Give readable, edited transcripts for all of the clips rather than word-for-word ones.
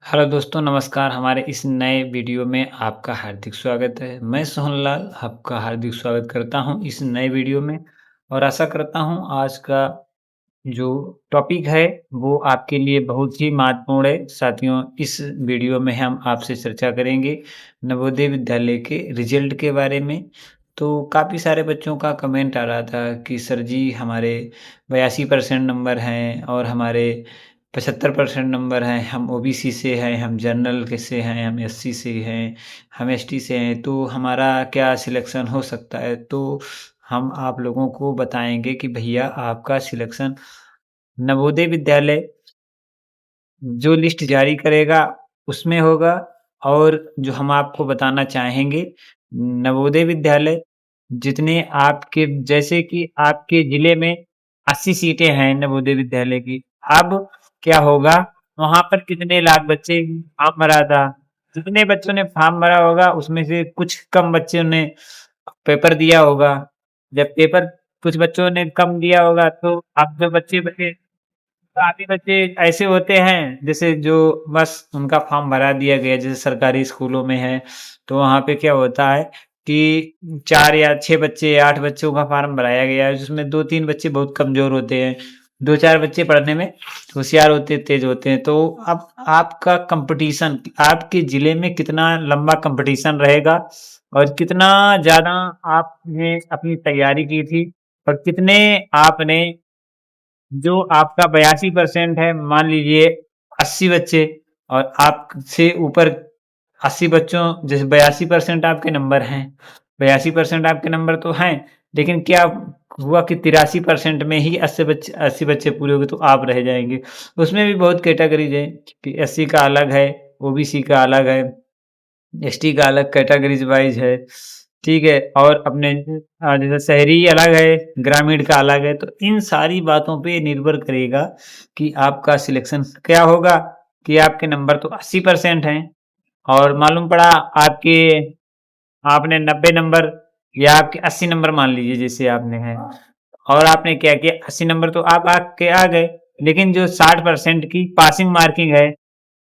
Hello दोस्तों, नमस्कार। हमारे इस नए वीडियो में आपका हार्दिक स्वागत है। मैं सोहनलाल आपका हार्दिक स्वागत करता हूं इस नए वीडियो में और आशा करता हूं आज का जो टॉपिक है वो आपके लिए बहुत ही महत्वपूर्ण है। साथियों, इस वीडियो में हम आपसे चर्चा करेंगे नवोदय विद्यालय के रिजल्ट के बारे में। तो काफ़ी सारे बच्चों का कमेंट आ रहा था कि सर जी हमारे 82% नंबर हैं और हमारे 75% नंबर हैं, हम ओबीसी से हैं, हम जनरल के से हैं, हम एससी से हैं, हम एसटी से हैं, तो हमारा क्या सिलेक्शन हो सकता है? तो हम आप लोगों को बताएँगे कि भैया आपका सिलेक्शन नवोदय विद्यालय जो लिस्ट जारी करेगा उसमें होगा। और जो हम आपको बताना चाहेंगे, नवोदय विद्यालय जितने आपके जैसे कि आपके ज़िले में 80 सीटें हैं नवोदय विद्यालय की। अब क्या होगा, वहाँ पर कितने लाख बच्चे फॉर्म भरा था, जितने बच्चों ने फॉर्म भरा होगा उसमें से कुछ कम बच्चों ने पेपर दिया होगा। जब पेपर कुछ बच्चों ने कम दिया होगा तो अब जो बच्चे बचे, काफ़ी बच्चे ऐसे होते हैं जैसे जो बस उनका फॉर्म भरा दिया गया, जैसे सरकारी स्कूलों में है, तो वहाँ पे क्या होता है कि 4 या 6 बच्चे या 8 बच्चों का फॉर्म भराया गया है, जिसमें 2-3 बच्चे बहुत कमज़ोर होते हैं, 2-4 बच्चे पढ़ने में होशियार होते हैं, तेज़ होते हैं। तो अब आपका कॉम्पिटिशन आपके ज़िले में कितना लंबा कॉम्पिटिशन रहेगा और कितना ज़्यादा आपने अपनी तैयारी की थी और कितने आपने जो आपका 82% है, मान लीजिए 80 बच्चे और आपसे ऊपर 80 बच्चों जैसे 82% आपके नंबर हैं, 82% आपके नंबर तो हैं, लेकिन क्या हुआ कि 83% में ही 80 बच्चे पूरे हो गए तो आप रह जाएँगे। उसमें भी बहुत कैटेगरीज़ हैं कि एससी का अलग है, ओबीसी का अलग है, एसटी का अलग कैटेगरीज़ वाइज़ है, ठीक है? और अपने जैसे शहरी अलग है, ग्रामीण का अलग है, तो इन सारी बातों पे निर्भर करेगा कि आपका सिलेक्शन क्या होगा। कि आपके नंबर तो 80% हैं और मालूम पड़ा आपके आपने 90 नंबर या आपके 80 नंबर मान लीजिए जैसे आपने हैं और आपने क्या किया, 80 नंबर तो आप आपके आ गए, लेकिन जो 60% की पासिंग मार्किंग है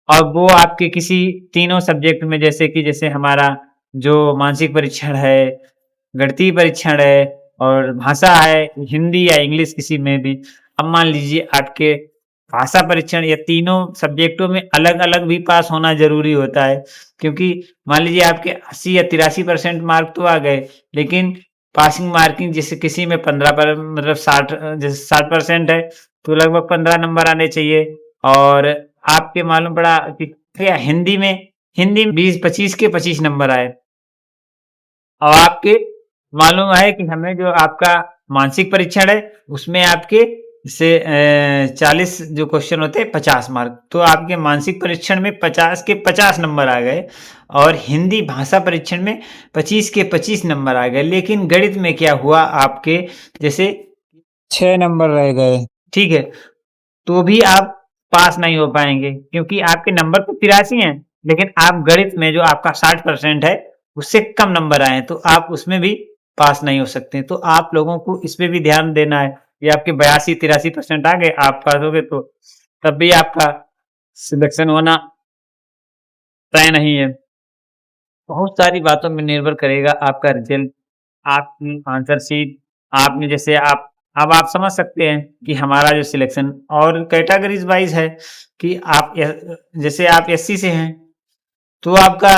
और वो आपके किसी तीनों सब्जेक्ट में, जैसे हमारा जो मानसिक परीक्षण है, गणितीय परीक्षण है और भाषा है, हिंदी या इंग्लिश किसी में भी। अब मान लीजिए आपके भाषा परीक्षण या तीनों सब्जेक्टों में अलग-अलग भी पास होना ज़रूरी होता है, क्योंकि मान लीजिए आपके 80 या 83% मार्क तो आ गए, लेकिन पासिंग मार्किंग जैसे किसी में 15 पर मतलब 60 जैसे 60% है, तो लगभग 15 नंबर आने चाहिए और आपके मालूम पड़ा कि क्या हिंदी में 20-25 के 25 नंबर आए और आपके मालूम है कि हमें जो आपका मानसिक परीक्षण है उसमें आपके जैसे 40 जो क्वेश्चन होते हैं 50 मार्क, तो आपके मानसिक परीक्षण में 50 के 50 नंबर आ गए और हिंदी भाषा परीक्षण में 25 के 25 नंबर आ गए। लेकिन गणित में क्या हुआ, आपके जैसे 6 नंबर रह गए, ठीक है? तो भी आप पास नहीं हो पाएँगे क्योंकि आपके नंबर तो 83 हैं, लेकिन आप गणित में जो आपका 60% है, उससे कम नंबर आए हैं, तो आप उसमें भी पास नहीं हो सकते। तो आप लोगों को इस पे भी ध्यान देना है कि आपके 82-83% आ गए, आप पास हो गए तो तब भी आपका सिलेक्शन होना तय नहीं है। बहुत सारी बातों में निर्भर करेगा आपका रिज़ल्ट, आपकी आंसर शीट, आपने जैसे अब आप समझ सकते हैं कि हमारा जो सिलेक्शन और कैटेगरीज़ वाइज़ है कि आप जैसे आप एससी से हैं, तो आपका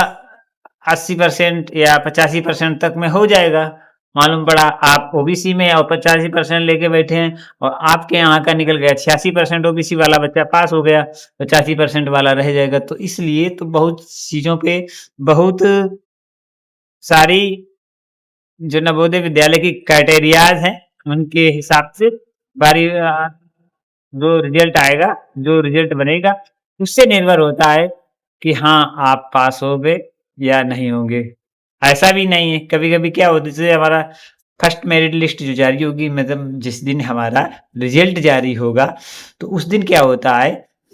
80% या 85% तक में हो जाएगा। मालूम पड़ा आप ओबीसी में और 85% लेके बैठे हैं और आपके यहाँ का निकल गया 86% ओबीसी वाला बच्चा पास हो गया, 85% वाला रह जाएगा। तो इसलिए तो बहुत चीज़ों पे बहुत सारी जो नवोदय विद्यालय की क्राइटेरियाज़ हैं, उनके हिसाब से बारी जो रिज़ल्ट आएगा, जो रिज़ल्ट बनेगा, उससे निर्भर होता है कि हाँ, आप पास होंगे या नहीं होंगे। ऐसा भी नहीं है, कभी-कभी क्या होता है जैसे हमारा फर्स्ट मेरिट लिस्ट जो जारी होगी, मतलब जिस दिन हमारा रिज़ल्ट जारी होगा, तो उस दिन क्या होता है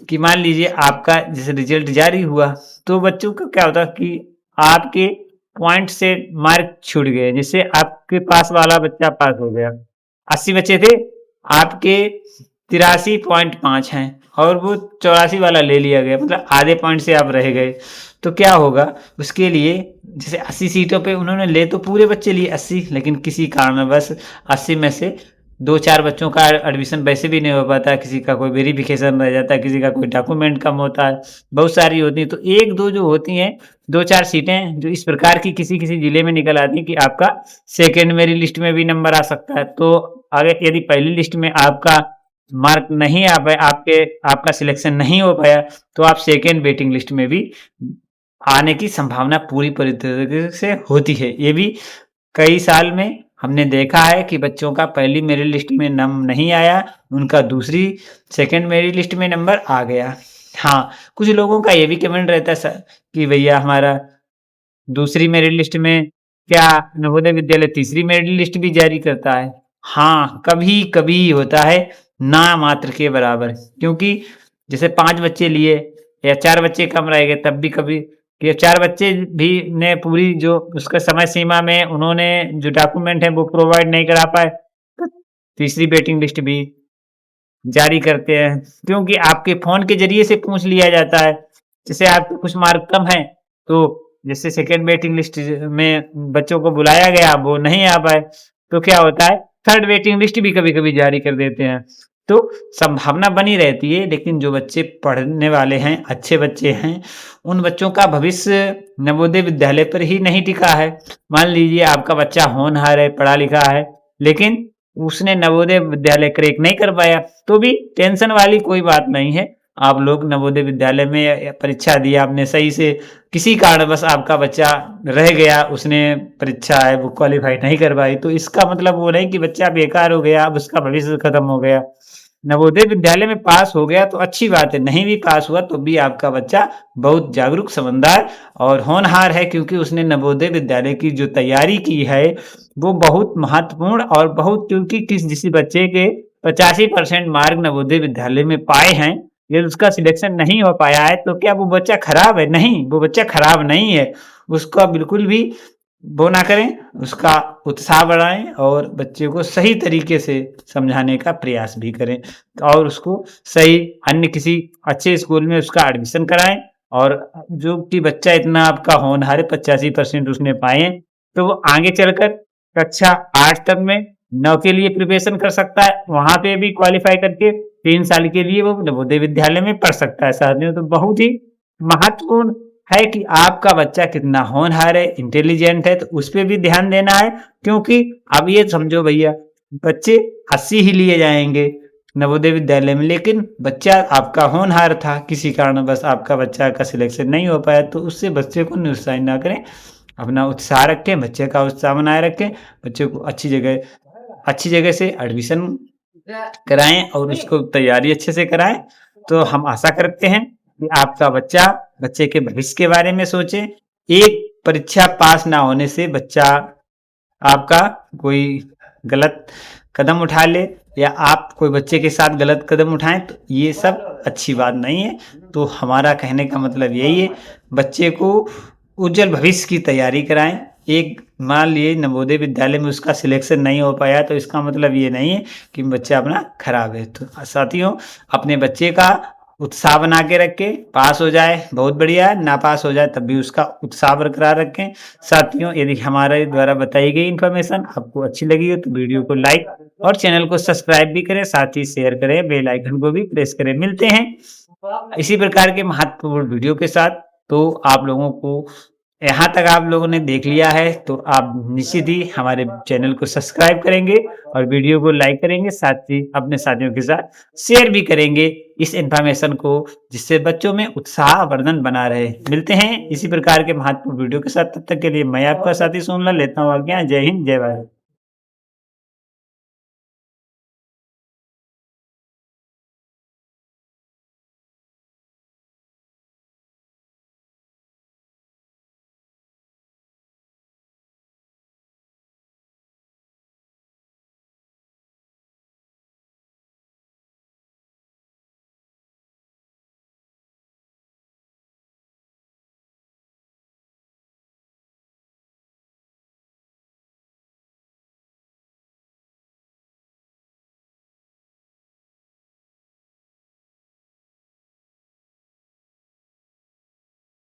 कि मान लीजिए आपका जैसे रिज़ल्ट जारी हुआ, तो बच्चों को क्या होता है कि आपके पॉइंट से मार्क छूट गए। जैसे आपके पास वाला बच्चा पास हो गया, 80 बच्चे थे, आपके 83.5 हैं और वो 84 वाला ले लिया गया, मतलब आधे पॉइंट से आप रह गए, तो क्या होगा उसके लिए? जैसे 80 सीटों पे उन्होंने ले तो पूरे बच्चे लिए 80, लेकिन किसी कारणवश 80 में से 2-4 बच्चों का एडमिशन वैसे भी नहीं हो पाता, किसी का कोई वेरिफिकेशन रह जाता है, किसी का कोई डॉक्यूमेंट कम होता है, बहुत सारी होती हैं। तो 1-2 जो होती हैं, 2-4 सीटें जो इस प्रकार की किसी-किसी जिले में निकल आती हैं कि आपका सेकंड मेरिट लिस्ट में भी नंबर आ सकता है। तो अगर यदि पहली लिस्ट में आपका मार्क नहीं आ पाए, आपका सिलेक्शन नहीं हो पाया, तो आप सेकंड वेटिंग लिस्ट में भी आने की संभावना पूरी तरीके से होती है। ये भी कई साल में हमने देखा है कि बच्चों का पहली मेरिट लिस्ट में नाम नहीं आया, उनका दूसरी सेकंड मेरिट लिस्ट में नंबर आ गया। हाँ, कुछ लोगों का ये भी कमेंट रहता है सर कि भैया हमारा दूसरी मेरिट लिस्ट में क्या नवोदय विद्यालय तीसरी मेरिट लिस्ट भी जारी करता है? हाँ, कभी-कभी होता है, ना मात्र के बराबर। क्योंकि जैसे 5 बच्चे लिए या 4 बच्चे कम रह गए, तब भी कभी ये 4 बच्चे भी ने पूरी जो उसका समय सीमा में उन्होंने जो डॉक्यूमेंट है वो प्रोवाइड नहीं करा पाए, तो तीसरी वेटिंग लिस्ट भी जारी करते हैं। क्योंकि आपके फ़ोन के ज़रिए से पूछ लिया जाता है। जैसे आपके कुछ मार्क कम हैं, तो जैसे सेकंड वेटिंग लिस्ट में बच्चों को बुलाया गया, वो नहीं आ पाए, तो क्या होता है, थर्ड वेटिंग लिस्ट भी कभी-कभी जारी कर देते हैं। तो संभावना बनी रहती है, लेकिन जो बच्चे पढ़ने वाले हैं, अच्छे बच्चे हैं, उन बच्चों का भविष्य नवोदय विद्यालय पर ही नहीं टिका है। मान लीजिए आपका बच्चा होनहार है, पढ़ा-लिखा है, लेकिन उसने नवोदय विद्यालय क्रैक नहीं कर पाया, तो भी टेंशन वाली कोई बात नहीं है। आप लोग नवोदय विद्यालय में या परीक्षा दी आपने सही से, किसी कारणवश आपका बच्चा रह गया, उसने परीक्षा है वो क्वालीफाई नहीं कर पाई, तो इसका मतलब वो नहीं कि बच्चा बेकार हो गया, अब उसका भविष्य खत्म हो गया। नवोदय विद्यालय में पास हो गया तो अच्छी बात है, नहीं भी पास हुआ तो भी आपका बच्चा बहुत जागरूक, समझदार और होनहार है, क्योंकि उसने नवोदय विद्यालय की जो तैयारी की है, वो बहुत महत्वपूर्ण और बहुत, क्योंकि किसी बच्चे के 85% मार्क नवोदय विद्यालय में पाए हैं, यदि उसका सिलेक्शन नहीं हो पाया है, तो क्या वो बच्चा खराब है? नहीं, वो बच्चा खराब नहीं है। उसका बिल्कुल भी वो ना करें, उसका उत्साह बढ़ाएँ और बच्चे को सही तरीके से समझाने का प्रयास भी करें और उसको सही अन्य किसी अच्छे स्कूल में उसका एडमिशन कराएँ। और जो कि बच्चा इतना आपका होनहार है, 85% उसने पाए हैं, तो वो आगे चलकर कक्षा 8 तक में 9 के लिए प्रिपरेशन कर सकता है। वहाँ पे भी क्वालीफाई करके 3 साल के लिए वो नवोदय विद्यालय में पढ़ सकता है। साथियों, तो बहुत ही महत्वपूर्ण है कि आपका बच्चा कितना होनहार है, इंटेलिजेंट है, तो उस पे भी ध्यान देना है। क्योंकि अब ये समझो भैया, बच्चे 80 ही लिए जाएँगे नवोदय विद्यालय में, लेकिन बच्चा आपका होनहार था, किसी कारणवश आपका बच्चा का सिलेक्शन नहीं हो पाया, तो उससे बच्चे को निरुत्साहित ना करें, अपना उत्साह रखें, बच्चे का उत्साह बनाए रखें, बच्चे को अच्छी जगह से एडमिशन कराएँ और उसको तैयारी अच्छे से कराएँ। तो हम आशा करते हैं कि आपका बच्चे के भविष्य के बारे में सोचे। एक परीक्षा पास ना होने से बच्चा आपका कोई गलत कदम उठा ले या आप कोई बच्चे के साथ गलत कदम उठाएँ, तो ये सब अच्छी बात नहीं है। तो हमारा कहने का मतलब यही है, बच्चे को उज्ज्वल भविष्य की तैयारी कराएँ। एक मान लिए नवोदय विद्यालय में उसका सिलेक्शन नहीं हो पाया, तो इसका मतलब ये नहीं है कि बच्चा अपना खराब है। तो साथियों, अपने बच्चे का उत्साह बना के रखें, पास हो जाए बहुत बढ़िया है, ना पास हो जाए तब भी उसका उत्साह बरकरार रखें। साथियों, यदि हमारे द्वारा बताई गई इन्फॉर्मेशन आपको अच्छी लगी हो तो वीडियो को लाइक और चैनल को सब्सक्राइब भी करें, साथ ही शेयर करें, बेल आइकन को भी प्रेस करें। मिलते हैं इसी प्रकार के महत्वपूर्ण वीडियो के साथ। तो आप लोगों को यहाँ तक आप लोगों ने देख लिया है, तो आप निश्चित ही हमारे चैनल को सब्सक्राइब करेंगे और वीडियो को लाइक करेंगे, साथ ही अपने साथियों के साथ शेयर भी करेंगे इस इन्फॉर्मेशन को, जिससे बच्चों में उत्साहवर्धन बना रहे। मिलते हैं इसी प्रकार के महत्वपूर्ण वीडियो के साथ, तब तक के लिए मैं आपका साथी सोनलाल लेता हूँ आज्ञा। जय हिंद, जय भारत।